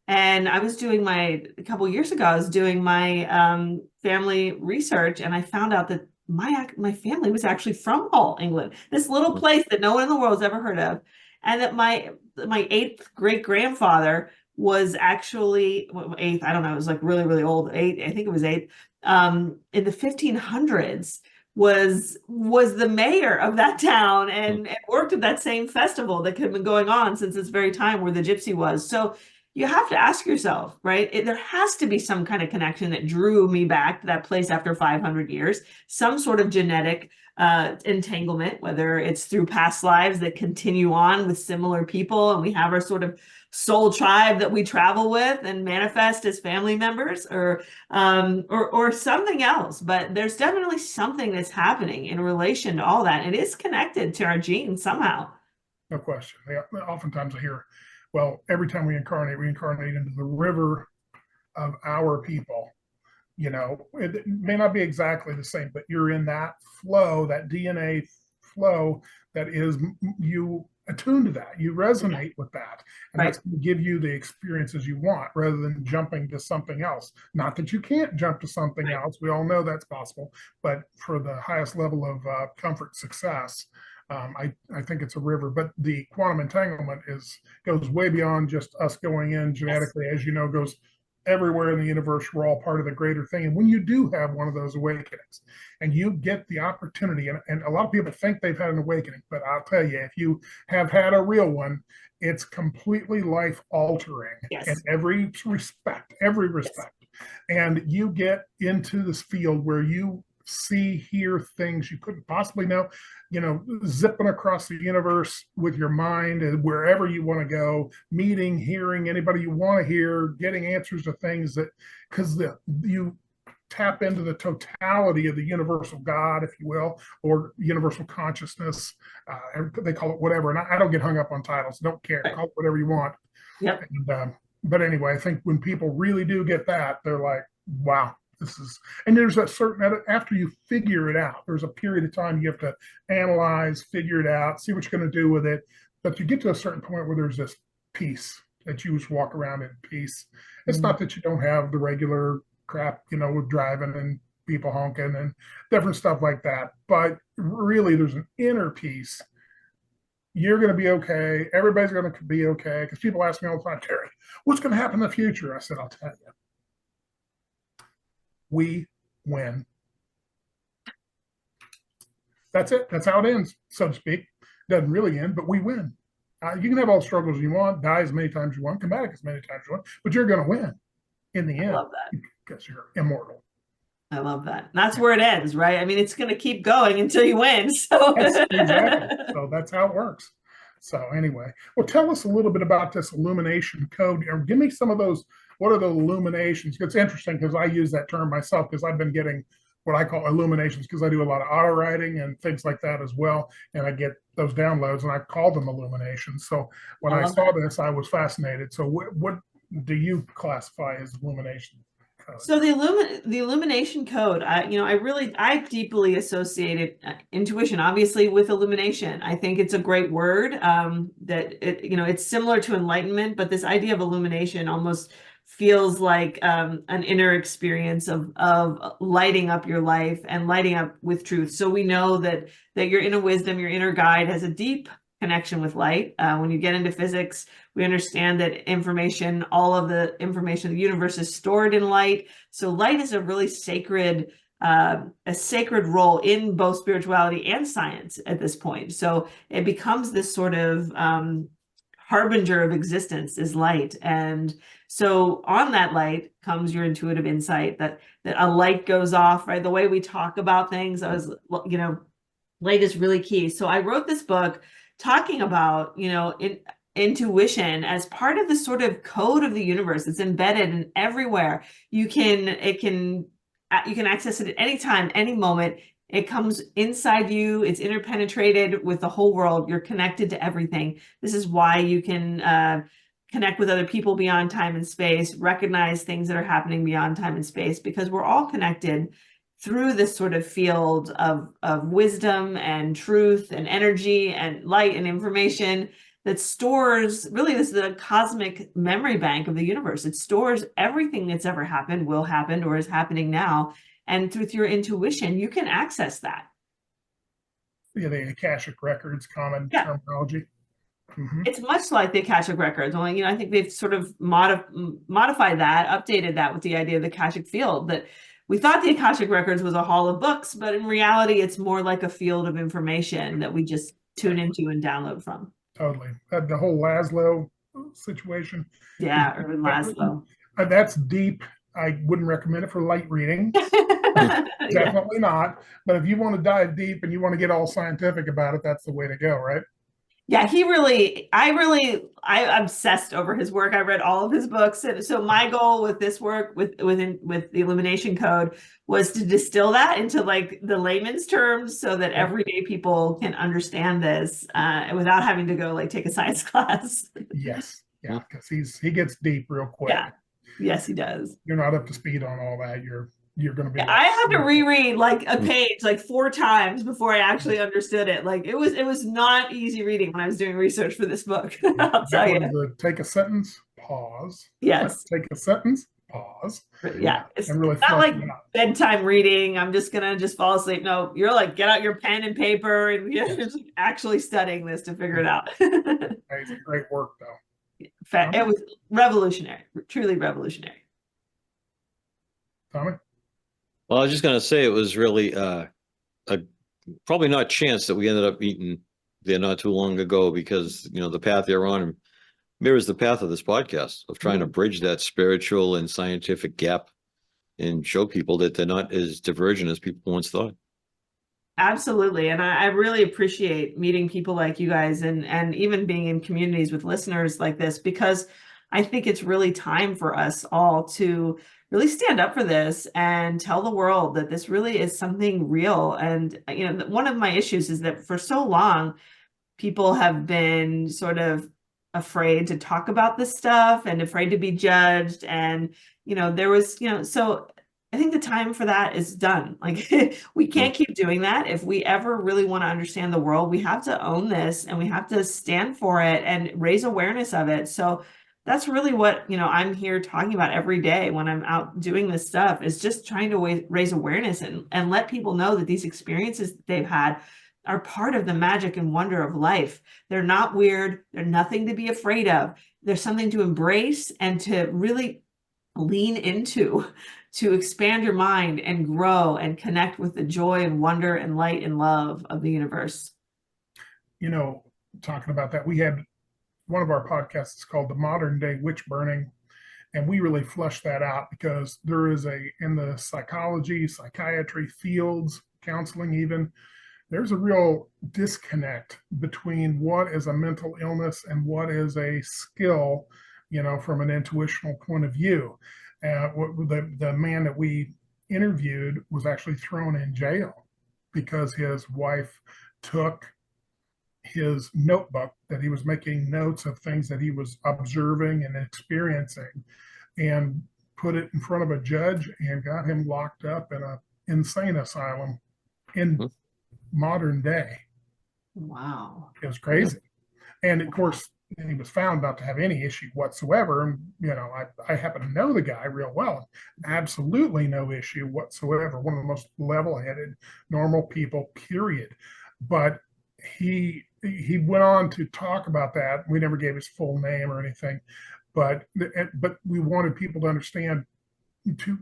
[SPEAKER 2] And I was doing a couple of years ago, I was doing my family research, and I found out that my family was actually from Hull, England, this little place that no one in the world has ever heard of. And that my 8th great grandfather was actually 8th, I don't know, it was like really, really old, 8, I think it was 8, in the 1500s, was the mayor of that town and worked at that same festival that had been going on since this very time where the gypsy was. So you have to ask yourself, right? There has to be some kind of connection that drew me back to that place after 500 years, some sort of genetic entanglement, whether it's through past lives that continue on with similar people, and we have our sort of soul tribe that we travel with and manifest as family members, or something else. But there's definitely something that's happening in relation to all that. It is connected to our genes somehow.
[SPEAKER 1] No question. Oftentimes I hear, well, every time we incarnate into the river of our people. It may not be exactly the same, but you're in that flow, that DNA flow that is, you attune to that, you resonate with that. And that's going to give you the experiences you want rather than jumping to something else. Not that you can't jump to something else. We all know that's possible, but for the highest level of comfort, success, I think it's a river. But the quantum entanglement goes way beyond just us going in genetically, as you know, goes everywhere in the universe. We're all part of the greater thing. And when you do have one of those awakenings and you get the opportunity, and a lot of people think they've had an awakening, but I'll tell you, if you have had a real one, it's completely life altering in every respect. And you get into this field where you hear things you couldn't possibly know, zipping across the universe with your mind and wherever you want to go, meeting, hearing anybody you want to hear, getting answers to things because you tap into the totality of the universal God, if you will, or universal consciousness. They call it whatever. And I don't get hung up on titles. Don't care. Call it whatever you want.
[SPEAKER 2] Yep.
[SPEAKER 1] But anyway, I think when people really do get that, they're like, wow. this is, and there's a certain, after you figure it out, there's a period of time you have to analyze, figure it out, see what you're going to do with it. But you get to a certain point where there's this peace that you just walk around in peace. It's not that you don't have the regular crap, with driving and people honking and different stuff like that. But really, there's an inner peace. You're going to be okay. Everybody's going to be okay. Because people ask me all the time, Terry, what's going to happen in the future? I said, I'll tell you. We win. That's it. That's how it ends, so to speak. Doesn't really end, but we win. You can have all the struggles you want, die as many times you want, come back as many times you want, but you're going to win in the end.
[SPEAKER 2] I love that.
[SPEAKER 1] Because you're immortal.
[SPEAKER 2] I love that. That's where it ends, right? I mean, it's going to keep going until you win. So
[SPEAKER 1] exactly. So that's how it works. So anyway, well, tell us a little bit about this Illumination Code. Give me some of those. What are the illuminations? It's interesting because I use that term myself because I've been getting what I call illuminations because I do a lot of auto writing and things like that as well. And I get those downloads and I call them illuminations. So when I saw this, I was fascinated. So what do you classify as illumination?
[SPEAKER 2] So the Illumination Code, I deeply associated intuition, obviously, with illumination. I think it's a great word that it's similar to enlightenment, but this idea of illumination almost feels like an inner experience of lighting up your life and lighting up with truth. So we know that your inner wisdom, your inner guide has a deep connection with light. When you get into physics, we understand that all of the information of the universe is stored in light. So light is a really sacred role in both spirituality and science at this point. So it becomes this sort of harbinger of existence is light. And so on that light comes your intuitive insight that a light goes off, right? The way we talk about things, light is really key. So I wrote this book talking about, intuition as part of the sort of code of the universe. It's embedded in everywhere. You can access it at any time, any moment. It comes inside you. It's interpenetrated with the whole world. You're connected to everything. This is why you can connect with other people beyond time and space, recognize things that are happening beyond time and space, because we're all connected through this sort of field of wisdom and truth and energy and light and information that stores, really, this is a cosmic memory bank of the universe. It stores everything that's ever happened, will happen, or is happening now. And through your intuition, you can access that.
[SPEAKER 1] Yeah, the Akashic Records, common terminology. Mm-hmm.
[SPEAKER 2] It's much like the Akashic Records. Only, I think they've sort of modified that, updated that with the idea of the Akashic field, that we thought the Akashic Records was a hall of books, but in reality, it's more like a field of information that we just tune into and download from.
[SPEAKER 1] Totally. The whole Laszlo situation.
[SPEAKER 2] Yeah, Irvin Laszlo.
[SPEAKER 1] That's deep. I wouldn't recommend it for light reading. Definitely not. But if you want to dive deep and you want to get all scientific about it, that's the way to go, right?
[SPEAKER 2] Yeah, I obsessed over his work. I read all of his books. And so my goal with this work, with the Illumination Code, was to distill that into like the layman's terms so that everyday people can understand this without having to go like take a science class.
[SPEAKER 1] Yes. Yeah, because he gets deep real quick.
[SPEAKER 2] Yeah. Yes, he does. You're
[SPEAKER 1] not up to speed on all that. You're going to be.
[SPEAKER 2] I had to reread like a page like 4 times before I actually understood it. Like it was not easy reading when I was doing research for this book. I'll tell you.
[SPEAKER 1] Take a sentence, pause.
[SPEAKER 2] Yes.
[SPEAKER 1] Take a sentence, pause.
[SPEAKER 2] Yeah, it's
[SPEAKER 1] and really
[SPEAKER 2] not like bedtime reading. I'm just gonna fall asleep. No, you're like get out your pen and paper and you're just actually studying this to figure it out.
[SPEAKER 1] Amazing, great work though.
[SPEAKER 2] It was revolutionary, truly revolutionary.
[SPEAKER 1] Tommy?
[SPEAKER 3] Well, I was just going to say it was really probably not chance that we ended up meeting there not too long ago, because, the path you're on mirrors the path of this podcast of trying to bridge that spiritual and scientific gap and show people that they're not as divergent as people once thought.
[SPEAKER 2] Absolutely. And I really appreciate meeting people like you guys and even being in communities with listeners like this, because I think it's really time for us all to really stand up for this and tell the world that this really is something real. And, one of my issues is that for so long, people have been sort of afraid to talk about this stuff and afraid to be judged. And, there was, so I think the time for that is done. Like we can't keep doing that. If we ever really want to understand the world, we have to own this and we have to stand for it and raise awareness of it. So that's really what, I'm here talking about every day when I'm out doing this stuff, is just trying to raise awareness and let people know that these experiences that they've had are part of the magic and wonder of life. They're not weird. They're nothing to be afraid of. There's something to embrace and to really lean into, to expand your mind and grow and connect with the joy and wonder and light and love of the universe.
[SPEAKER 1] Talking about that, we had one of our podcasts called The Modern Day Witch Burning, and we really flushed that out because there is in the psychology, psychiatry fields, counseling even, there's a real disconnect between what is a mental illness and what is a skill, from an intuitional point of view. The man that we interviewed was actually thrown in jail because his wife took his notebook that he was making notes of things that he was observing and experiencing and put it in front of a judge and got him locked up in an insane asylum in modern day.
[SPEAKER 2] Wow.
[SPEAKER 1] It was crazy. And of course, he was found not to have any issue whatsoever. And, I happen to know the guy real well. Absolutely no issue whatsoever. One of the most level-headed, normal people, period. But he went on to talk about that. We never gave his full name or anything. But we wanted people to understand,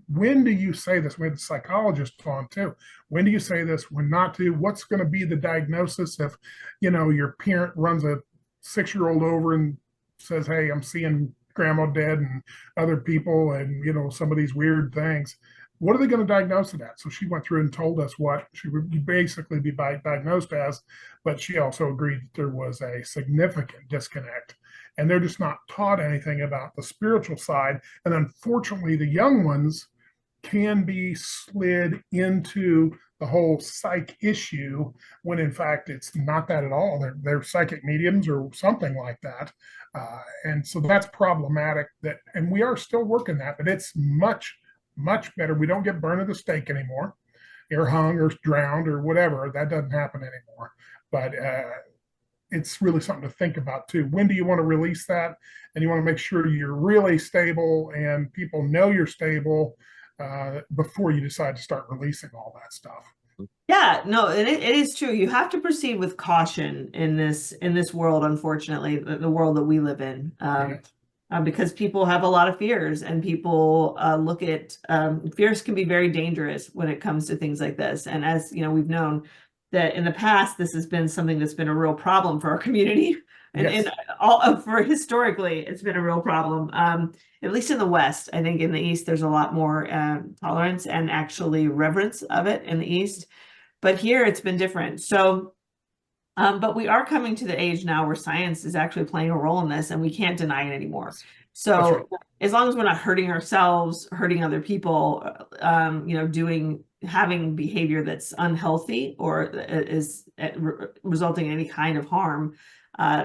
[SPEAKER 1] when do you say this? We had the psychologist on too. When do you say this? When not to? What's going to be the diagnosis if, your parent runs a 6-year-old over and says, hey, I'm seeing grandma dead and other people and, some of these weird things. What are they going to diagnose it at? So she went through and told us what she would basically be diagnosed as, but she also agreed that there was a significant disconnect. And they're just not taught anything about the spiritual side. And unfortunately, the young ones can be slid into the whole psych issue when in fact it's not that at all. They're psychic mediums or something like that. And so that's problematic, and we are still working that, but it's much, much better. We don't get burned at the stake anymore, or hung or drowned or whatever. That doesn't happen anymore. But it's really something to think about too. When do you want to release that? And you want to make sure you're really stable and people know you're stable before you decide to start releasing all that stuff.
[SPEAKER 2] Yeah, no, it is true. You have to proceed with caution in this world, unfortunately, the world that we live in, because people have a lot of fears, and people look at fears can be very dangerous when it comes to things like this. And as we've known that in the past, this has been something that's been a real problem for our community. And for historically, it's been a real problem, at least in the West. I think in the East, there's a lot more tolerance and actually reverence of it in the East. But here it's been different. So, but we are coming to the age now where science is actually playing a role in this, and we can't deny it anymore. So as long as we're not hurting ourselves, hurting other people, having behavior that's unhealthy or is resulting in any kind of harm,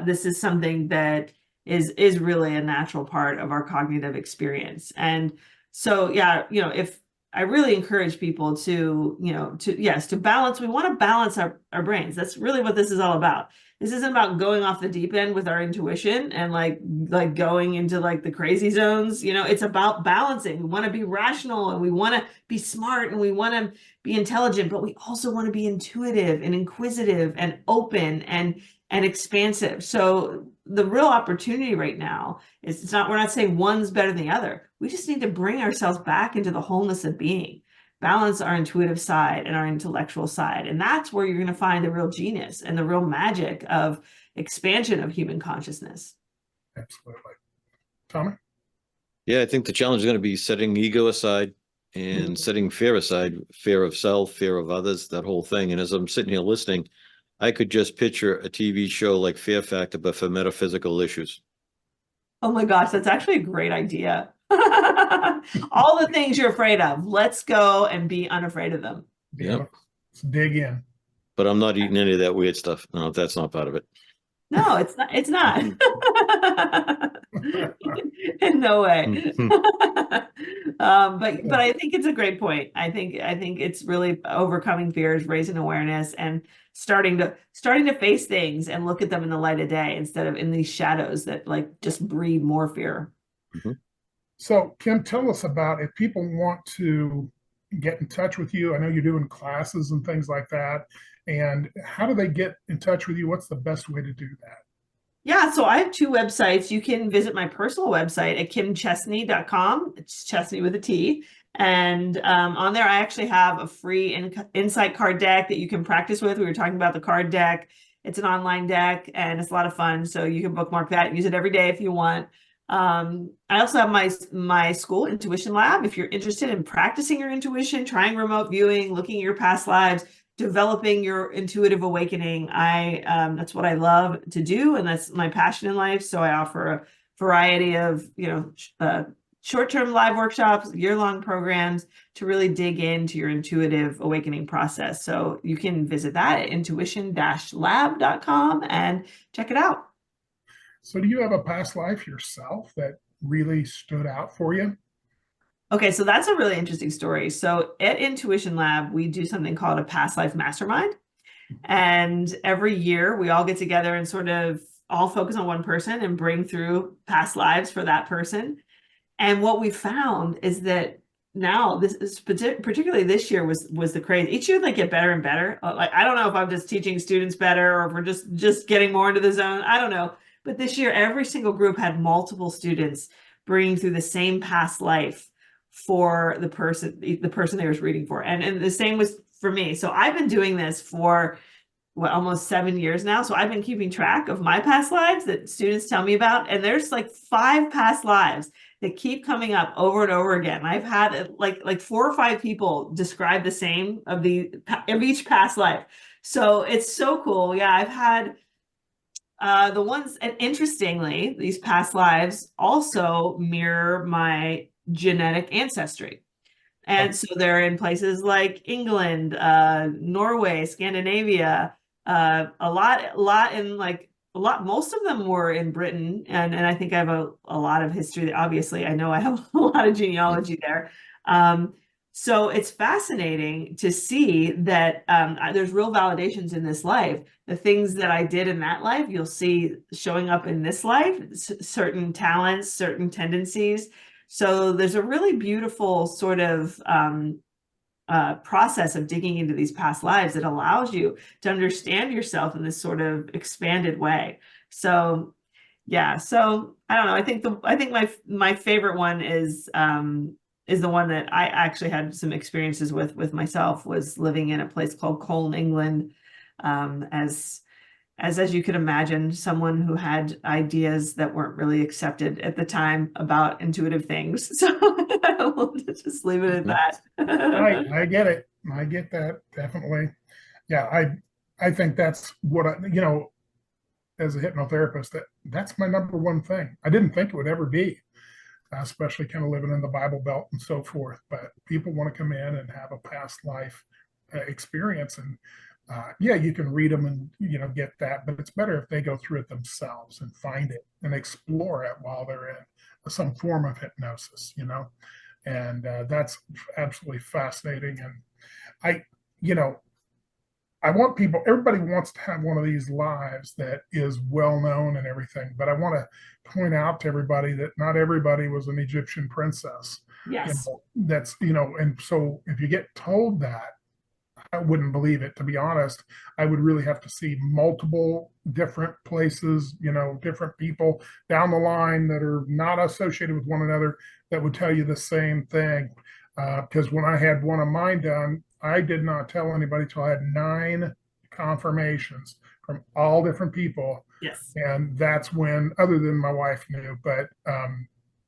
[SPEAKER 2] this is something that is really a natural part of our cognitive experience. And so, if I really encourage people to balance. We want to balance our brains. That's really what this is all about. This isn't about going off the deep end with our intuition and like going into like the crazy zones. It's about balancing. We want to be rational and we want to be smart and we want to be intelligent, but we also want to be intuitive and inquisitive and open and expansive. So the real opportunity right now is we're not saying one's better than the other. We just need to bring ourselves back into the wholeness of being, balance our intuitive side and our intellectual side. And that's where you're going to find the real genius and the real magic of expansion of human consciousness.
[SPEAKER 1] Absolutely. Tommy?
[SPEAKER 3] Yeah, I think the challenge is going to be setting ego aside and setting fear aside, fear of self, fear of others, that whole thing. And as I'm sitting here listening, I could just picture a TV show like Fear Factor, but for metaphysical issues.
[SPEAKER 2] Oh my gosh, that's actually a great idea. All the things you're afraid of, let's go and be unafraid of them.
[SPEAKER 1] Yeah. Let's dig in.
[SPEAKER 3] But I'm not eating any of that weird stuff. No, that's not part of it.
[SPEAKER 2] No, it's not. It's not. In no way.
[SPEAKER 3] Mhm.
[SPEAKER 2] But I think it's a great point. I think it's really overcoming fears, raising awareness, and starting to face things and look at them in the light of day instead of in these shadows that like just breed more fear.
[SPEAKER 1] So, Kim, tell us about if people want to get in touch with you. I know you're doing classes and things like that. And how do they get in touch with you? What's the best way to do that?
[SPEAKER 2] Yeah, so I have two websites. You can visit my personal website at kimchestney.com. It's Chestney with a T. And on there, I actually have a free insight card deck that you can practice with. We were talking about the card deck. It's an online deck and it's a lot of fun. So you can bookmark that and use it every day if you want. I also have my school, IntuitionLab. If you're interested in practicing your intuition, trying remote viewing, looking at your past lives, developing your intuitive awakening, that's what I love to do, and that's my passion in life. So I offer a variety of short-term live workshops, year-long programs to really dig into your intuitive awakening process. So you can visit that at intuition-lab.com and check it out.
[SPEAKER 1] So, do you have a past life yourself that really stood out for you?
[SPEAKER 2] Okay, so that's a really interesting story. So at Intuition Lab, we do something called a past life mastermind. And every year we all get together and sort of all focus on one person and bring through past lives for that person. And what we found is that now this is particularly this year was the crazy. Each year they get better and better. Like, I don't know if I'm just teaching students better or if we're just getting more into the zone. I don't know. But this year, every single group had multiple students bringing through the same past life for the person they was reading for. And the same was for me. So I've been doing this for almost 7 years now. So I've been keeping track of my past lives that students tell me about. And there's like 5 past lives that keep coming up over and over again. I've had like 4 or 5 people describe the same of each past life. So it's so cool. Yeah, I've had the ones, and interestingly, these past lives also mirror my genetic ancestry. And so they're in places like England, Norway, Scandinavia, most of them were in Britain. And I think I have a lot of history. Obviously, I know I have a lot of genealogy there. So it's fascinating to see that there's real validations in this life. The things that I did in that life, you'll see showing up in this life, certain talents, certain tendencies. So there's a really beautiful sort of process of digging into these past lives that allows you to understand yourself in this sort of expanded way. So yeah, so I don't know. I think my favorite one is the one that I actually had some experiences with myself, was living in a place called Colne, England, as you could imagine, someone who had ideas that weren't really accepted at the time about intuitive things. So we'll just leave it at that.
[SPEAKER 1] I get it. I get that, definitely. Yeah, I think that's what as a hypnotherapist, that's my number one thing. I didn't think it would ever be, especially kind of living in the Bible Belt and so forth. But people want to come in and have a past life experience, and yeah, you can read them and get that, but it's better if they go through it themselves and find it and explore it while they're in some form of hypnosis, and that's absolutely fascinating. And I want everybody wants to have one of these lives that is well known and everything, but I want to point out to everybody that not everybody was an Egyptian princess.
[SPEAKER 2] Yes.
[SPEAKER 1] And so if you get told that, I wouldn't believe it, to be honest. I would really have to see multiple different places, different people down the line that are not associated with one another that would tell you the same thing. Because when I had one of mine done, I did not tell anybody till I had 9 confirmations from all different people.
[SPEAKER 2] Yes.
[SPEAKER 1] And that's when, other than my wife knew, but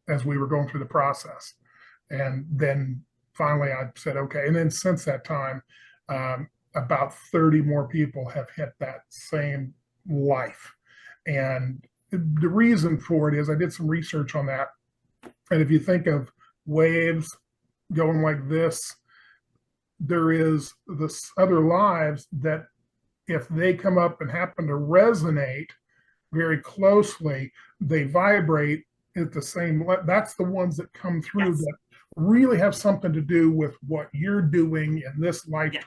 [SPEAKER 1] as we were going through the process. And then finally I said, okay. And then since that time, about 30 more people have hit that same life. And the reason for it is I did some research on that. And if you think of waves going like this, there is this other lives that if they come up and happen to resonate very closely, they vibrate is the same. That's the ones that come through
[SPEAKER 2] Yes.
[SPEAKER 1] that really have something to do with what you're doing in this lifetime.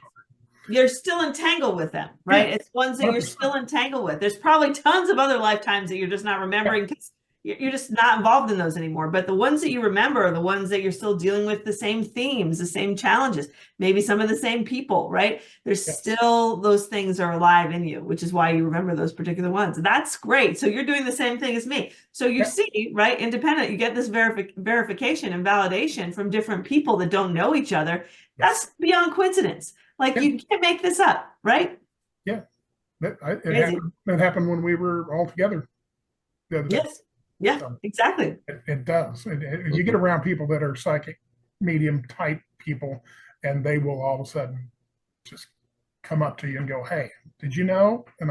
[SPEAKER 2] You're still entangled with them, right?
[SPEAKER 1] Yeah,
[SPEAKER 2] It's ones that you're
[SPEAKER 1] 100%.
[SPEAKER 2] still entangled with. There's probably tons of other lifetimes that you're just not remembering because you're just not involved in those anymore. But the ones that you remember are the ones that you're still dealing with the same themes, the same challenges, maybe some of the same people, right? There's
[SPEAKER 1] Yes.
[SPEAKER 2] still those things are alive in you, which is why you remember those particular ones. That's great. So you're doing the same thing as me. So you
[SPEAKER 1] Yeah.
[SPEAKER 2] see, right, independent, you get this verification and validation from different people that don't know each other. That's beyond coincidence. Like, you can't make this up, right?
[SPEAKER 1] Yeah. It
[SPEAKER 2] Crazy.
[SPEAKER 1] happened when we were all together the other day.
[SPEAKER 2] Yes. Yeah,
[SPEAKER 1] So
[SPEAKER 2] exactly.
[SPEAKER 1] it does. You get around people that are psychic medium type people, and they will all of a sudden just come up to you and go, "Hey, did you know?" And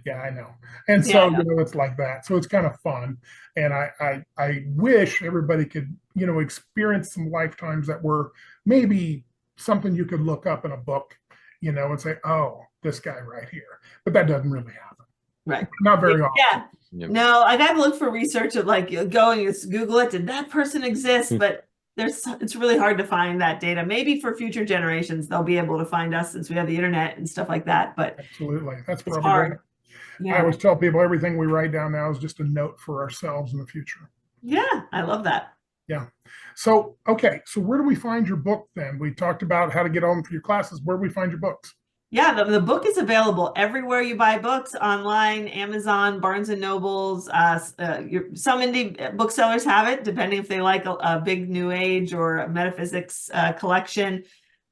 [SPEAKER 1] yeah, I know. And
[SPEAKER 2] Yeah,
[SPEAKER 1] so,
[SPEAKER 2] I know.
[SPEAKER 1] it's like that. So it's kind of fun. And I wish everybody could, experience some lifetimes that were maybe something you could look up in a book, and say, "Oh, this guy right here." But that doesn't really happen.
[SPEAKER 2] Right.
[SPEAKER 1] Not very often.
[SPEAKER 2] Yeah.
[SPEAKER 3] Yeah.
[SPEAKER 2] No, like I've looked for research of like you go and you just Google it. Did that person exist? But it's really hard to find that data. Maybe for future generations, they'll be able to find us since we have the internet and stuff like that. But
[SPEAKER 1] Absolutely. That's
[SPEAKER 2] it's
[SPEAKER 1] probably
[SPEAKER 2] hard.
[SPEAKER 1] right. I
[SPEAKER 2] Yeah.
[SPEAKER 1] always tell people everything we write down now is just a note for ourselves in the future.
[SPEAKER 2] Yeah. I love that.
[SPEAKER 1] Yeah. So, okay. So where do we find your book then? We talked about how to get on for your classes. Where do we find your books?
[SPEAKER 2] Yeah, the book is available everywhere you buy books, online, Amazon, Barnes and Nobles. Some indie booksellers have it, depending if they like a big new age or a metaphysics collection.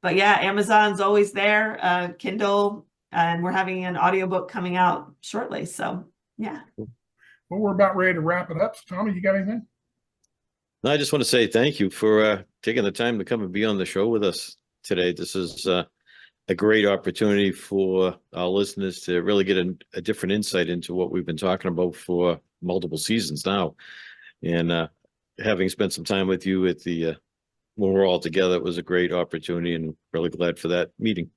[SPEAKER 2] But yeah, Amazon's always there, Kindle, and we're having an audiobook coming out shortly. So yeah.
[SPEAKER 1] Well, we're about ready to wrap it up. So, Tommy, you got anything?
[SPEAKER 3] No, I just want to say thank you for taking the time to come and be on the show with us today. This is a great opportunity for our listeners to really get a different insight into what we've been talking about for multiple seasons now. And having spent some time with you at the when we're all together, it was a great opportunity, and really glad for that meeting.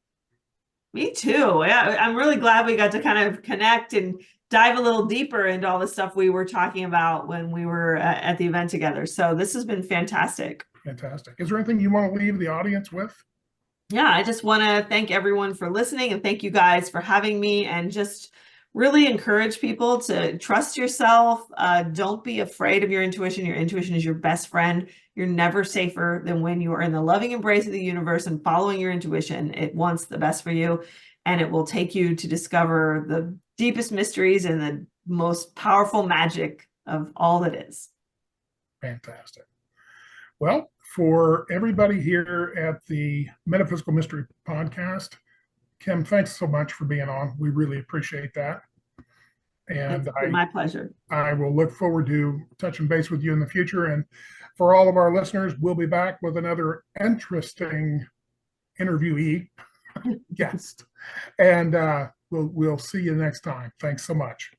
[SPEAKER 2] Me too. Yeah, I'm really glad we got to kind of connect and dive a little deeper into all the stuff we were talking about when we were at the event together. So this has been fantastic.
[SPEAKER 1] Fantastic. Is there anything you want to leave the audience with?
[SPEAKER 2] Yeah, I just want to thank everyone for listening and thank you guys for having me, and just really encourage people to trust yourself. Don't be afraid of your intuition. Your intuition is your best friend. You're never safer than when you are in the loving embrace of the universe and following your intuition. It wants the best for you, and it will take you to discover the deepest mysteries and the most powerful magic of all that is.
[SPEAKER 1] Fantastic. Well, for everybody here at the Metaphysical Mystery Podcast, Kim, thanks so much for being on. We really appreciate that. And
[SPEAKER 2] It's my pleasure.
[SPEAKER 1] I will look forward to touching base with you in the future. And for all of our listeners, we'll be back with another interesting interviewee guest. And we'll see you next time. Thanks so much.